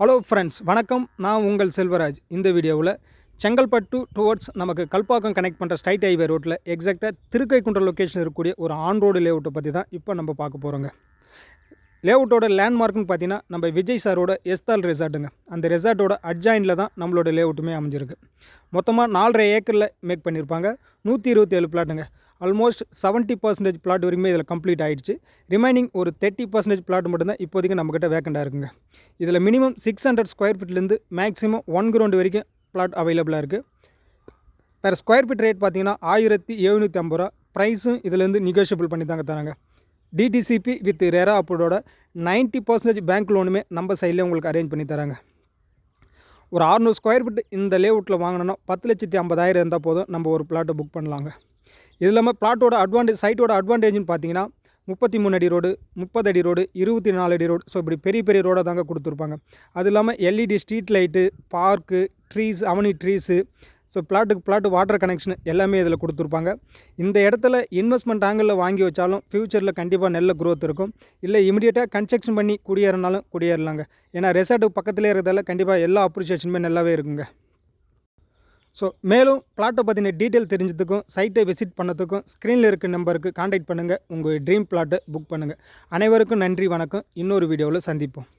Hello friends, வணக்கம். நான் உங்கள் செல்வராஜ். இந்த வீடியோவில் செங்கல்பட்டு டுவர்ட்ஸ் நமக்கு கல்பாக்கம் கனெக்ட் பண்ணுற ஸ்ட்ரைட் ஹைவே ரோட்டில் எக்ஸாக்டாக திருக்கைக்குன்றம் லொக்கேஷன் இருக்கக்கூடிய ஒரு ஆன் ரோடு லேஅவுட்டை பற்றி தான் இப்போ நம்ம பார்க்க போகிறோங்க. லேஅவுட்டோட லேண்ட்மார்க்னு பார்த்தீங்கன்னா நம்ம விஜய் சாரோட எஸ்தால் ரெசார்ட்டுங்க. அந்த ரெசார்ட்டோட அட்ஜாயினில் தான் நம்மளோட லேஅவுட்டுமே அமைஞ்சிருக்கு. மொத்தமாக 4.5 ஏக்கரில் மேக் பண்ணியிருப்பாங்க. 127 பிளாட்டுங்க. ஆல்மோஸ்ட் 70% பிளாட் வரைக்குமே இதில் கம்ப்ளீட் ஆகிடுச்சு. ரிமைனிங் ஒரு 30% பிளாட் மட்டும்தான் இப்போதைக்கு நம்மக்கிட்ட வேக்கண்டாக இருக்குங்க. இதில் மினிமம் 600 ஸ்கொயர் ஃபீட்லேருந்து மேக்ஸிமம் 1 கிரவுண்ட் வரைக்கும் பிளாட் அவைலபிளாக இருக்குது. பெர் ஸ்கொயர் ஃபீட் ரேட் பார்த்தீங்கன்னா 1750 ரூபா. ப்ரைஸும் இதுலேருந்து நெகோஷியபிள் பண்ணி தாங்க தராங்க. டிடிசிபி வித் ரெரா அப்ரூவோட 90% பேங்க் லோனுமே நம்ம சைட்லேயே உங்களுக்கு அரேஞ்ச் பண்ணி தராங்க. ஒரு 600 ஸ்கொயர் ஃபீட் இந்த லேஅவுட்டில் வாங்கினோன்னா 10,50,000 இருந்தால் போதும், நம்ம ஒரு பிளாட்டை புக் பண்ணலாங்க. இது இல்லாமல் பிளாட்டோட சைட்டோட அட்வான்டேஜ்னு பார்த்தீங்கன்னா 33 அடி ரோடு, 30 அடி ரோடு, 24 அடி ரோடு. ஸோ இப்படி பெரிய பெரிய ரோடாக தாங்க கொடுத்துருப்பாங்க. அது இல்லாமல் LED street light, park, trees, avenue trees, so plot water connection எல்லாமே இதில் கொடுத்துருப்பாங்க. இந்த இடத்துல இன்வெஸ்ட்மெண்ட் ஆங்கிளில் வாங்கி வச்சாலும் ஃப்யூச்சரில் கண்டிப்பாக நல்ல க்ரோத் இருக்கும். இல்லை இமீடியட்டாக கன்ஸ்ட்ரக்ஷன் பண்ணி குடியேறினாலும் குடியேறலாங்க. ஏன்னா ரெசார்ட்டு பக்கத்துலேயே இருக்கிறதால கண்டிப்பாக எல்லா அப்ரிஷியேஷனுமே நல்லாவே இருக்குங்க. ஸோ மேலும் பிளாட்டை பற்றின டீட்டெயில் தெரிஞ்சதுக்கும் சைட்டை விசிட் பண்ணதுக்கும் ஸ்க்ரீனில் இருக்க நம்பருக்கு காண்டாக்ட் பண்ணுங்கள். உங்கள் ட்ரீம் பிளாட்டை புக் பண்ணுங்கள். அனைவருக்கும் நன்றி, வணக்கம். இன்னொரு வீடியோவில் சந்திப்போம்.